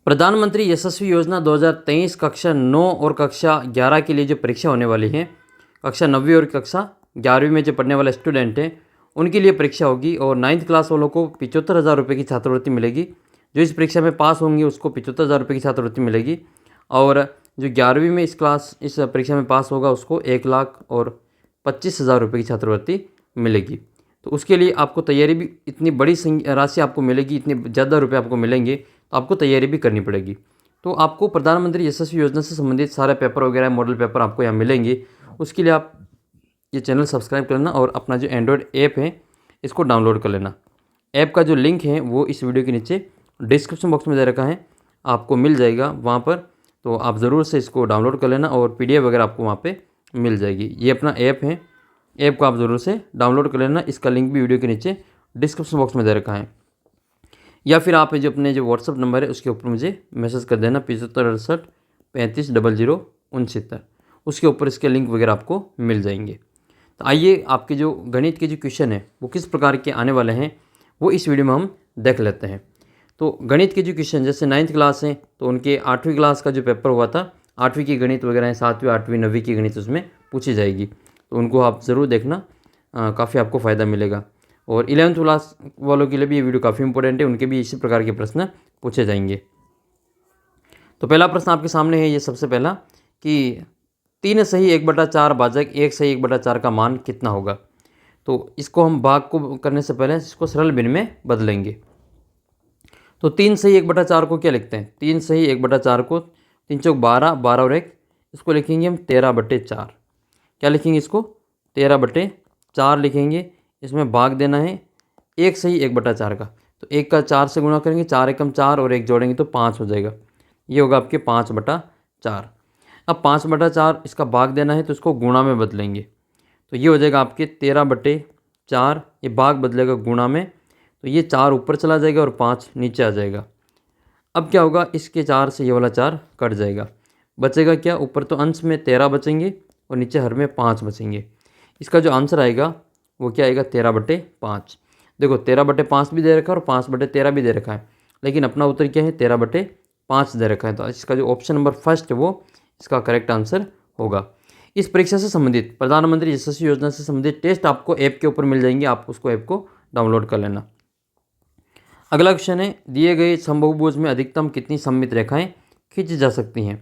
प्रधानमंत्री यशस्वी योजना 2023 कक्षा 9 और कक्षा 11 के लिए जो परीक्षा होने वाली है, कक्षा 9वीं और कक्षा 11वीं में जो पढ़ने वाले स्टूडेंट हैं उनके लिए परीक्षा होगी और 9th क्लास वालों को 75,000 रुपये की छात्रवृत्ति मिलेगी। जो इस परीक्षा में पास होंगे उसको 75,000 रुपये की छात्रवृत्ति मिलेगी और जो 11वीं में इस परीक्षा में पास होगा उसको 1,25,000 रुपये की छात्रवृत्ति मिलेगी। तो उसके लिए आपको तैयारी भी इतनी बड़ी राशि आपको मिलेगी, इतने ज़्यादा रुपये आपको मिलेंगे, तो आपको तैयारी भी करनी पड़ेगी। तो आपको प्रधानमंत्री यशस्वी योजना से संबंधित सारे पेपर वगैरह, मॉडल पेपर आपको यहाँ मिलेंगे। उसके लिए आप ये चैनल सब्सक्राइब कर लेना और अपना जो एंड्रॉयड ऐप है इसको डाउनलोड कर लेना। ऐप का जो लिंक है वो इस वीडियो के नीचे डिस्क्रिप्शन बॉक्स में दे रखा है, आपको मिल जाएगा वहाँ पर। तो आप ज़रूर से इसको डाउनलोड कर लेना और PDF वगैरह आपको वहाँ पे मिल जाएगी। ये अपना ऐप है, ऐप को आप ज़रूर से डाउनलोड कर लेना। इसका लिंक भी वीडियो के नीचे डिस्क्रिप्शन बॉक्स में दे रखा है, या फिर आप जो अपने जो व्हाट्सअप नंबर है उसके ऊपर मुझे मैसेज कर देना 75 68 35 00 69। उसके ऊपर इसके लिंक वगैरह आपको मिल जाएंगे। तो आइए आपके जो गणित के जो क्वेश्चन है वो किस प्रकार के आने वाले हैं वो इस वीडियो में हम देख लेते हैं। तो गणित के जो क्वेश्चन, जैसे 9th क्लास हैं तो उनके 8वीं क्लास का जो पेपर हुआ था, 8वीं की गणित वगैरह है, 7वीं 8वीं 9वीं की गणित उसमें पूछी जाएगी, तो उनको आप ज़रूर देखना, काफ़ी आपको फ़ायदा मिलेगा। और 11th क्लास वालों के लिए भी ये वीडियो काफ़ी इंपॉर्टेंट है, उनके भी इसी प्रकार के प्रश्न पूछे जाएंगे। तो पहला प्रश्न आपके सामने है ये सबसे पहला कि 3 सही 1/4 भाजक 1 सही 1/4 का मान कितना होगा। तो इसको हम भाग को करने से पहले इसको सरल भिन्न में बदलेंगे। तो 3 सही 1/4 को क्या लिखते हैं, 3 सही 1/4 को 3 चौक 12, 12 और 1, इसको लिखेंगे हम 13/4। क्या लिखेंगे, इसको 13/4 लिखेंगे। इसमें भाग देना है 1 सही 1/4 का, तो 1 का 4 से गुणा करेंगे, 4 एकम 4 और 1 जोड़ेंगे तो 5 हो जाएगा। ये होगा आपके 5/4। अब 5/4 इसका भाग देना है तो इसको गुणा में बदलेंगे, तो ये हो जाएगा आपके 13/4। ये भाग बदलेगा गुणा में, तो ये 4 ऊपर चला जाएगा और 5 नीचे आ जाएगा। अब क्या होगा, इसके 4 से ये वाला 4 कट जाएगा, बचेगा क्या, ऊपर तो अंश में 13 बचेंगे और नीचे हर में 5 बचेंगे। इसका जो आंसर आएगा वो क्या आएगा, 13/5। देखो 13/5 भी दे रखा है और 5/13 भी दे रखा है, लेकिन अपना उत्तर क्या है, 13/5 दे रखा है। तो इसका जो ऑप्शन नंबर फर्स्ट है वो इसका करेक्ट आंसर होगा। इस परीक्षा से संबंधित, प्रधानमंत्री यशस्वी योजना से संबंधित टेस्ट आपको ऐप के ऊपर मिल जाएंगे, आप उसको ऐप को डाउनलोड कर लेना। अगला क्वेश्चन है, दिए गए समबाहुभुज में अधिकतम कितनी सममित रेखाएं खींची जा सकती हैं।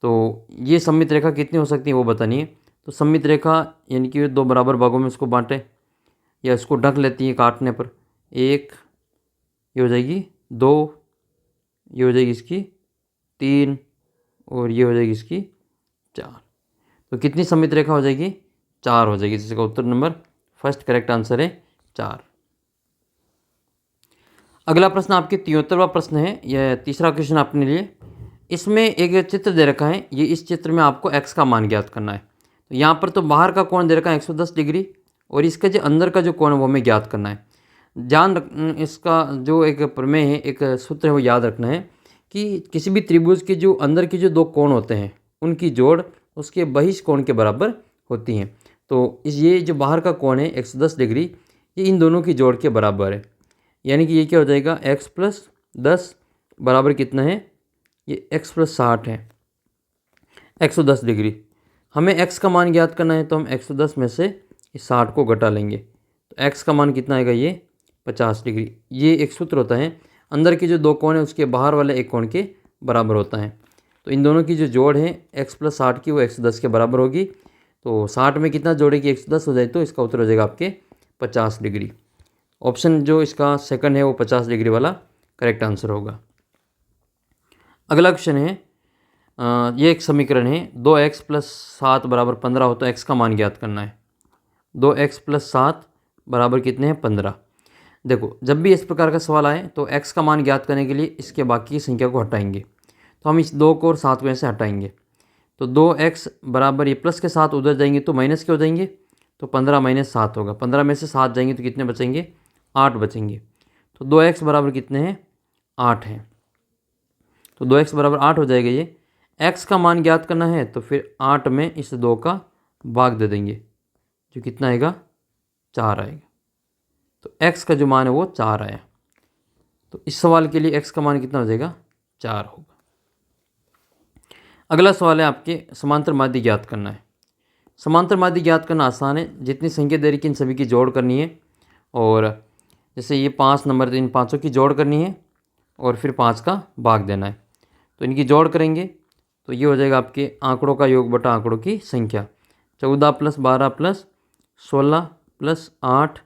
तो ये सममित रेखा कितनी हो सकती है वो बतानी है। तो सममित रेखा यानी कि 2 बराबर भागों में इसको बांटे या इसको ढक लेती है काटने पर। 1 ये हो जाएगी, 2 ये हो जाएगी इसकी, 3 और ये हो जाएगी इसकी 4। तो कितनी सममित रेखा हो जाएगी, 4 हो जाएगी, जिसका उत्तर नंबर फर्स्ट करेक्ट आंसर है 4। अगला प्रश्न आपके 73वां प्रश्न है, यह तीसरा क्वेश्चन अपने लिए। इसमें एक चित्र दे रखा है, ये इस चित्र में आपको x का मान ज्ञात करना है। तो यहाँ पर तो बाहर का कोण दे रखा है 110 डिग्री और इसका जो अंदर का जो कोण है वो हमें ज्ञात करना है। इसका जो एक प्रमेय है, एक सूत्र है, वो याद रखना है कि किसी भी त्रिभुज के जो अंदर के जो 2 कोण होते हैं उनकी जोड़ उसके बहिष कोण के बराबर होती हैं। तो ये जो बाहर का कोण है 110 डिग्री, ये इन दोनों की जोड़ के बराबर है, यानी कि ये क्या हो जाएगा, x + 10 बराबर कितना है, ये x + 60 है, 110 डिग्री। हमें x का मान ज्ञात करना है तो हम 110 में से इस 60 को घटा लेंगे, तो x का मान कितना आएगा, ये 50 डिग्री। ये एक सूत्र होता है, अंदर के जो 2 कोण है उसके बाहर वाले एक कोण के बराबर होता है। तो इन दोनों की जो जोड़ है x + 60 की वो 110 के बराबर होगी। तो 60 में कितना जोड़ेगी, 110 हो जाए, तो इसका उत्तर हो जाएगा आपके 50 डिग्री। ऑप्शन जो इसका सेकंड है वो 50 डिग्री वाला करेक्ट आंसर होगा। अगला क्वेश्चन है, ये एक समीकरण है, 2x + 7 = 15 हो तो x का मान ज्ञात करना है। 2x + 7 बराबर कितने हैं, 15। देखो जब भी इस प्रकार का सवाल आए तो x का मान ज्ञात करने के लिए इसके बाकी की संख्या को हटाएंगे, तो हम इस 2 को और 7 को ऐसे हटाएंगे, तो 2x बराबर ये प्लस के 7 उधर जाएंगे तो माइनस के हो जाएंगे, तो 15 - 7 होगा। 15 में से 7 जाएंगे तो कितने बचेंगे, 8 बचेंगे। तो 2x बराबर कितने हैं, 8 हैं। तो 2x बराबर 8 हो जाएगा। ये x का मान ज्ञात करना है तो फिर 8 में इस 2 का भाग दे देंगे, जो कितना आएगा, 4 आएगा। तो x का जो मान है वो 4 आया। तो इस सवाल के लिए x का मान कितना हो जाएगा, 4 होगा। अगला सवाल है आपके समांतर माध्य ज्ञात करना है। समांतर माध्य ज्ञात करना आसान है, जितनी संख्या दे रखी इन सभी की जोड़ करनी है, और जैसे ये 5 नंबर, इन पाँचों की जोड़ करनी है और फिर 5 का भाग देना है। तो इनकी जोड़ करेंगे तो ये हो जाएगा आपके आंकड़ों का योग बटा आंकड़ों की संख्या। 14 + 12 + 16 + 8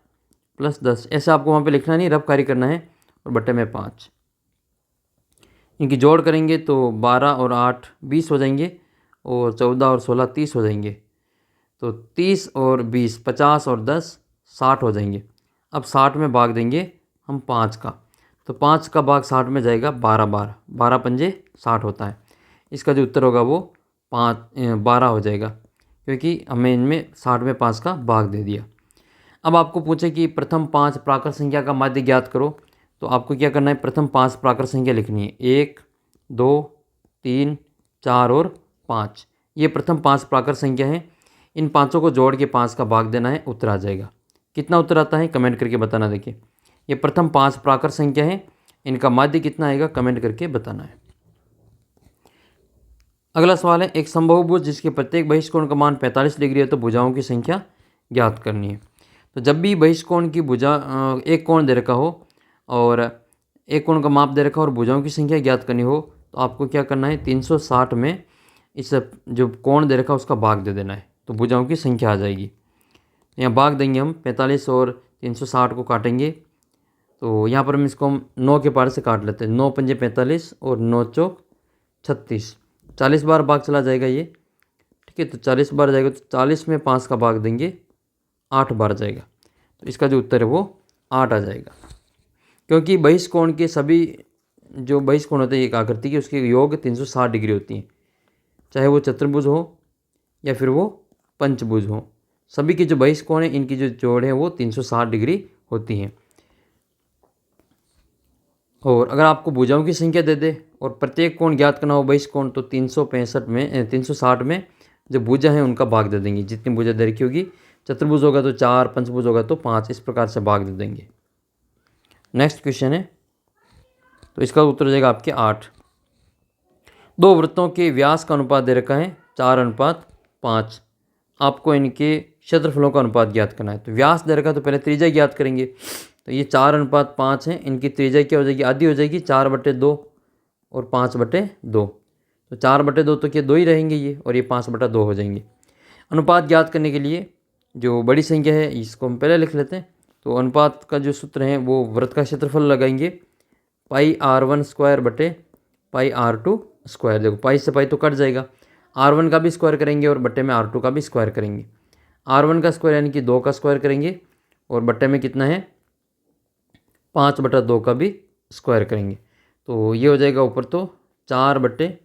+ 10, ऐसे आपको वहाँ पे लिखना नहीं, रफ कार्य करना है, और बटे में 5। इनकी जोड़ करेंगे तो 12 और 8 20 हो जाएंगे, और 14 और 16 30 हो जाएंगे। तो 30 और 20 50 और 10 60 हो जाएंगे। अब 60 में भाग देंगे हम 5 का, तो 5 का भाग 60 में जाएगा 12 बार, 12 पंजे 60 होता है। इसका जो उत्तर होगा वो 12 हो जाएगा, क्योंकि हमें इनमें 60 में 5 का भाग दे दिया। अब आपको पूछे कि प्रथम 5 प्राकृत संख्या का माध्य ज्ञात करो, तो आपको क्या करना है, प्रथम 5 प्राकृत संख्या लिखनी है। 1 2 3 4 और 5, ये प्रथम 5 प्राकृत संख्या है। इन पाँचों को जोड़ के 5 का भाग देना है, उत्तर आ जाएगा। कितना उत्तर आता है कमेंट करके बताना। देखिए ये प्रथम 5 प्राकृत संख्या है, इनका माध्य कितना आएगा कमेंट करके बताना है। अगला सवाल है, एक समबाहुभुज जिसके प्रत्येक बहिष्कोण का मान 45 डिग्री है, तो भुजाओं की संख्या ज्ञात करनी है। तो जब भी बहिष्कोण की भुजा एक कोण दे रखा हो और एक कोण का माप दे रखा हो और भुजाओं की संख्या ज्ञात करनी हो, तो आपको क्या करना है, 360 में इस जो कोण दे रखा है उसका भाग दे देना है, तो भुजाओं की संख्या आ जाएगी। यहाँ भाग देंगे हम, 45 और 360 को काटेंगे, तो यहाँ पर हम इसको 9 के पार से काट लेते हैं। 9 पंजे 45 और 9 चौक 36, 40 बार भाग चला जाएगा ये, ठीक है। तो 40 बार जाएगा, तो 40 में 5 का भाग देंगे, 8 बार जाएगा, तो इसका जो उत्तर है वो 8 आ जाएगा। क्योंकि बहिष्कोण के सभी जो बहिष्कोण होते हैं एक आकृति की, उसके योग 360 डिग्री होती हैं, चाहे वो चतुर्भुज हो या फिर वो पंचभुज हो। सभी के जो बहिष्कोण है इनकी जो जोड़ है वो 360 डिग्री होती हैं। और अगर आपको भुजाओं की संख्या दे दे और प्रत्येक कोण ज्ञात करना हो बहिष्कोण, तो 360 में जो भुजा है उनका भाग दे देंगे, जितनी भुजा दे रखी होगी। चतुर्भुज होगा तो 4, पंचभुज होगा तो 5, इस प्रकार से भाग दे देंगे। नेक्स्ट क्वेश्चन है, तो इसका उत्तर हो जाएगा आपके 8। दो वृत्तों के व्यास का अनुपात दे रखा है 4:5। आपको इनके क्षेत्रफलों का अनुपात ज्ञात करना है। तो व्यास दे रखा है तो पहले त्रिज्या ज्ञात करेंगे। तो ये 4:5 है, इनकी त्रिज्या क्या हो जाएगी, आधी हो जाएगी, 4/2 और 5/2। तो 4/2 तो क्या 2 ही रहेंगे ये, और ये 5/2 हो जाएंगे। अनुपात ज्ञात करने के लिए जो बड़ी संख्या है इसको हम पहले लिख लेते हैं। तो अनुपात का जो सूत्र है वो वृत्त का क्षेत्रफल लगाएंगे, πr1² / πr2²। देखो पाई से पाई तो कट जाएगा, r1 का भी स्क्वायर करेंगे और बट्टे में r2 का भी स्क्वायर करेंगे। r1 का स्क्वायर यानी कि 2 का स्क्वायर करेंगे, और बट्टे में कितना है 5/2 का भी स्क्वायर करेंगे। तो ये हो जाएगा ऊपर तो 4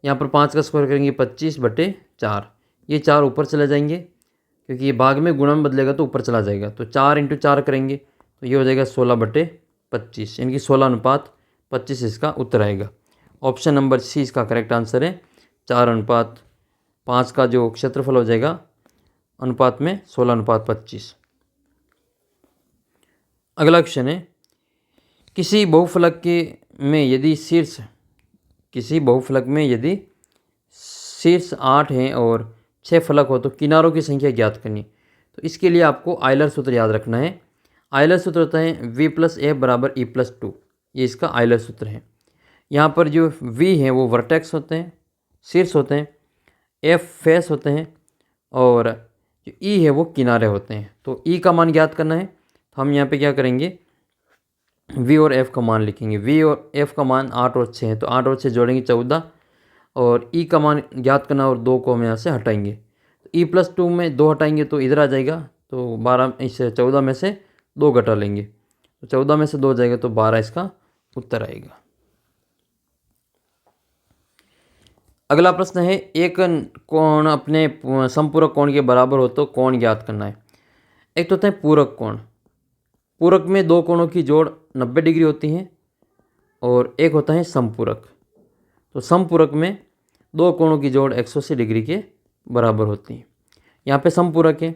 यहाँ पर 5 का स्क्वायर करेंगे 25/4। ये 4 ऊपर चले जाएंगे, क्योंकि ये भाग में गुणा में बदलेगा तो ऊपर चला जाएगा। तो 4 × 4 करेंगे तो ये हो जाएगा 16/25, यानी कि 16:25 इसका उत्तर आएगा। ऑप्शन नंबर सी इसका करेक्ट आंसर है। 4:5 का जो क्षेत्रफल हो जाएगा अनुपात में 16:25। अगला क्वेश्चन है, किसी बहुफलक में यदि शीर्ष 8 हैं और 6 फलक हो तो किनारों की संख्या ज्ञात करनी। तो इसके लिए आपको आयलर सूत्र याद रखना है। आयलर सूत्र होता है v + f = e + 2, ये इसका आयलर सूत्र है। यहाँ पर जो v है वो वर्टेक्स होते हैं, शीर्ष होते हैं, f फेस होते हैं, और जो e है वो किनारे होते हैं। तो e का मान ज्ञात करना है, तो हम यहाँ पे क्या करेंगे, v और f का मान लिखेंगे। v और f का मान 8 और 6 है, तो 8 और 6 जोड़ेंगे 14, और e का मान ज्ञात करना और 2 को हम यहाँ से हटाएंगे। तो e + 2 में 2 हटाएंगे तो इधर आ जाएगा, तो 12 इस 14 में से 2 घटा लेंगे, तो 14 में से 2 जाएगा तो 12 इसका उत्तर आएगा। अगला प्रश्न है, एक कोण अपने समपूरक कोण के बराबर हो तो कोण ज्ञात करना है। एक तो होता है पूरक कोण। पूरक में 2 कोणों की जोड़ 90 डिग्री होती है, और एक होता है समपूरक। तो समपूरक में 2 कोणों की जोड़ 180 डिग्री के बराबर होती है। यहाँ पे समपूरक है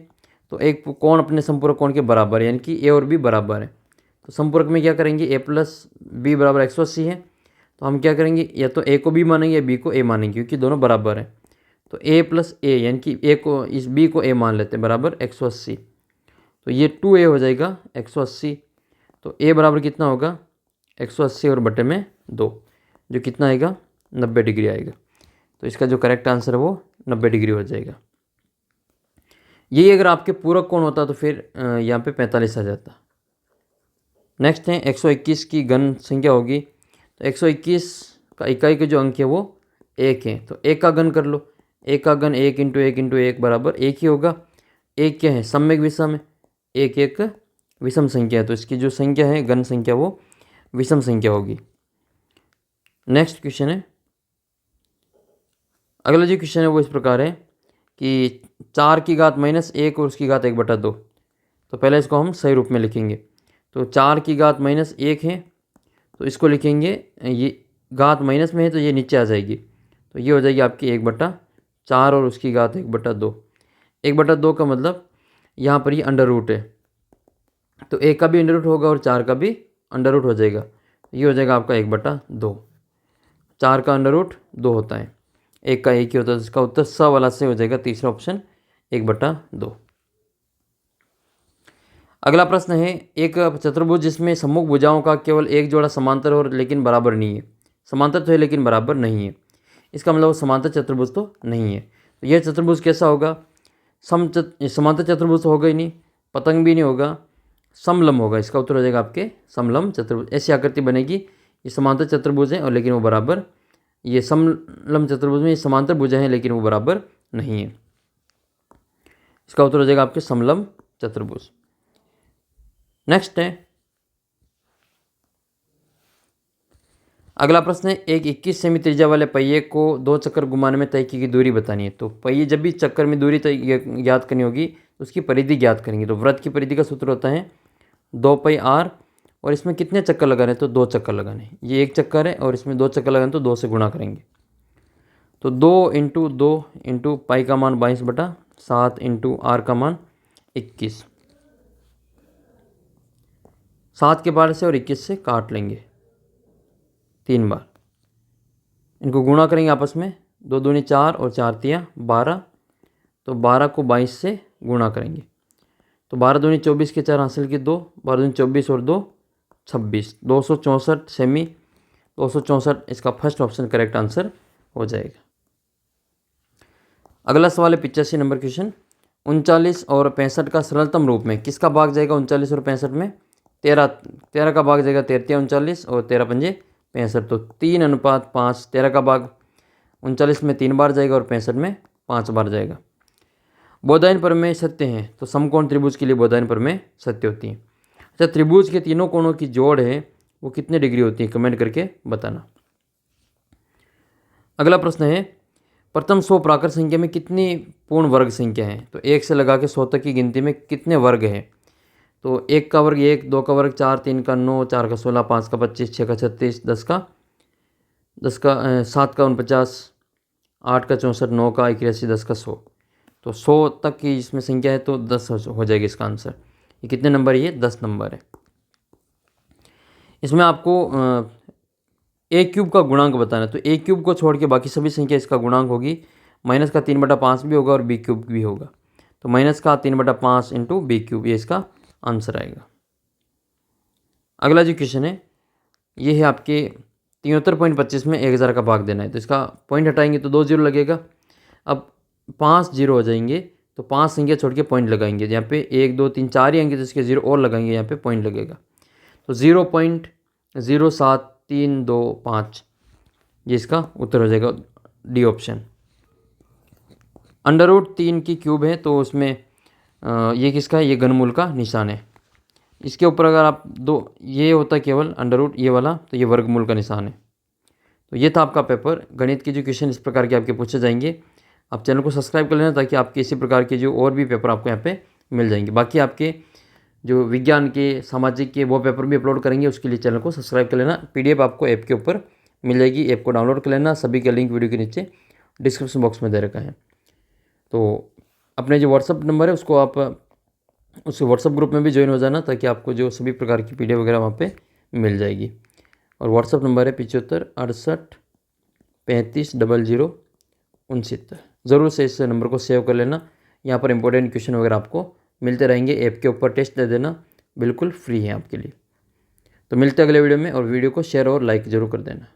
तो एक कोण अपने समपूरक कोण के बराबर है, यानी कि ए और बी बराबर है। तो समपूरक में क्या करेंगे, a + b = 180 है, तो हम क्या करेंगे, या तो ए को बी मानेंगे या बी को ए मानेंगे, क्योंकि दोनों बराबर हैं। तो ए प्लस ए यानी कि ए को, इस बी को ए मान लेते हैं, बराबर 180। तो ये 2a हो जाएगा 180। तो a बराबर कितना होगा 180 और बटे में 2, जो कितना आएगा 90 डिग्री आएगा। तो इसका जो करेक्ट आंसर है वो 90 डिग्री हो जाएगा। यही अगर आपके पूरक कोण होता तो फिर यहाँ पे 45 आ जाता। नेक्स्ट है 121 की घन संख्या होगी। तो 121 का इकाई के जो अंक है वो 1 है। तो 1 का घन कर लो, 1 का घन 1 इंटू 1 इंटू 1 बराबर 1 ही होगा। 1 क्या है, सम्यक विषम है, 1 एक विषम संख्या है, तो इसकी जो संख्या है घन संख्या वो विषम संख्या होगी। नेक्स्ट क्वेश्चन है, अगला जो क्वेश्चन है वो इस प्रकार है कि 4 की घात -1 और उसकी घात 1/2। तो पहले इसको हम सही रूप में लिखेंगे। तो 4 की घात -1 है, तो इसको लिखेंगे, ये घात माइनस में है तो ये नीचे आ जाएगी, तो ये हो जाएगी आपकी 1/4 और उसकी घात 1/2। 1/2 का मतलब यहाँ पर ये अंडर रूट है, तो 1 का भी अंडर रूट होगा और 4 का भी अंडर रूट हो जाएगा। ये हो जाएगा आपका 1/2। 4 का अंडर रूट 2 होता है, 1 का 1 ही होता है, तो इसका उत्तर स वाला से हो जाएगा, तीसरा ऑप्शन 1/2। अगला प्रश्न है, एक चतुर्भुज जिसमें सम्मुख भुजाओं का केवल एक जोड़ा समांतर हो लेकिन बराबर नहीं है। समांतर तो है लेकिन बराबर नहीं है, इसका मतलब समांतर चतुर्भुज तो नहीं है। तो यह चतुर्भुज कैसा होगा, समांतर चतुर्भुज तो होगा ही नहीं, पतंग भी नहीं होगा, समलंब होगा। इसका उत्तर हो जाएगा आपके समलंब चतुर्भुज। ऐसी आकृति बनेगी, ये समांतर चतुर्भुज है और लेकिन वो बराबर, ये समलंब चतुर्भुज में ये समांतर भुजाएं हैं लेकिन वो बराबर नहीं है। इसका उत्तर हो जाएगा आपके समलंब चतुर्भुज। नेक्स्ट है, अगला प्रश्न है, एक 21 सेमी त्रिज्या वाले पहिए को 2 चक्कर घुमाने में तय की गई दूरी बतानी है। तो पहिए जब भी चक्कर में दूरी ज्ञात करनी होगी तो उसकी परिधि ज्ञात करेंगे। तो वृत्त की परिधि का सूत्र होता है 2πr, और इसमें कितने चक्कर लगाने, तो 2 चक्कर लगाने। ये 1 चक्कर है और इसमें 2 चक्कर लगाने, तो 2 से गुणा करेंगे। तो 2 इंटू 2 इंटू पाई का मान 22/7 इंटू आर का मान 21। 7 के बार से और 21 से काट लेंगे 3 बार, इनको गुणा करेंगे आपस में, 2 दूनी 4 और 4 तिया 12। तो 12 को 22 से गुणा करेंगे, तो 12 दूनी 24 के 4 हासिल की 2, 12 दूनी 24 और 2 26, 264 सेमी, 264 इसका फर्स्ट ऑप्शन करेक्ट आंसर हो जाएगा। अगला सवाल है 85 नंबर क्वेश्चन, 39 और 65 का सरलतम रूप में किसका भाग जाएगा 39 और 65 में, 13 का भाग जाएगा 13 39 और 13 पंजे 65। तो 3:5, 13 का भाग 39 में 3 बार जाएगा और 65 में 5 बार जाएगा। बोधायन प्रमेय सत्य हैं, तो समकोण त्रिभुज के लिए बोधायन प्रमेय सत्य होती है। अच्छा, त्रिभुज के तीनों कोणों की जोड़ है वो कितने डिग्री होती है, कमेंट करके बताना। अगला प्रश्न है, प्रथम 100 प्राकृत संख्या में कितनी पूर्ण वर्ग संख्या है। तो 1 से लगा के 100 तक की गिनती में कितने वर्ग हैं। तो 1 का वर्ग 1, 2 का वर्ग 4, 3 का 9, 4 का 16, 5 का 25, 6 का 36, 10 का 7 का 49, 8 का 64, 9 का 81, 10 का 100। तो 100 तक की इसमें संख्या है तो 10 हो जाएगी इसका आंसर। ये कितने नंबर है, ये 10 नंबर है। इसमें आपको a क्यूब का गुणांक बताना है। तो a क्यूब को छोड़ के बाकी सभी संख्या इसका गुणांक होगी। माइनस का 3/5 भी होगा और b क्यूब भी होगा। तो माइनस का 3/5 इंटू बी क्यूब, ये इसका आंसर आएगा। अगला जो क्वेश्चन है ये है आपके 73.25 में 1000 का भाग देना है। तो इसका पॉइंट हटाएंगे तो 2 जीरो लगेगा। अब 5 जीरो हो जाएंगे, तो 5 संख्या छोड़ के पॉइंट लगाएंगे। यहाँ पे 1 2 3 4 ही आएंगे तो इसके जीरो और लगाएंगे, यहाँ पे पॉइंट लगेगा। तो 0.07325 ये इसका उत्तर हो जाएगा, डी ऑप्शन। √3 की क्यूब है तो उसमें ये किसका है, ये घनमूल का निशान है। इसके ऊपर अगर आप ये होता केवल अंडर ये वाला, तो ये वर्गमूल का निशान है। तो ये था आपका पेपर। गणित के जो क्वेश्चन इस प्रकार के आपके पूछे जाएंगे। आप चैनल को सब्सक्राइब कर लेना ताकि आपके इसी प्रकार के जो और भी पेपर आपको यहाँ पे मिल जाएंगे। बाकी आपके जो विज्ञान के, सामाजिक के वो पेपर भी अपलोड करेंगे, उसके लिए चैनल को सब्सक्राइब कर लेना। PDF आपको ऐप के ऊपर मिल जाएगी, ऐप को डाउनलोड कर लेना। सभी का लिंक वीडियो के नीचे डिस्क्रिप्शन बॉक्स में दे रखा है। तो अपने जो व्हाट्सअप नंबर है उसको आप उस व्हाट्सअप ग्रुप में भी ज्वाइन हो जाना ताकि आपको जो सभी प्रकार की PDF वगैरह वहाँ पे मिल जाएगी। और व्हाट्सअप नंबर है 75 68 35 00 69। ज़रूर से इस नंबर को सेव कर लेना। यहाँ पर इंपॉर्टेंट क्वेश्चन वगैरह आपको मिलते रहेंगे। ऐप के ऊपर टेस्ट दे देना, बिल्कुल फ्री है आपके लिए। तो मिलते हैं अगले वीडियो में, और वीडियो को शेयर और लाइक ज़रूर कर देना।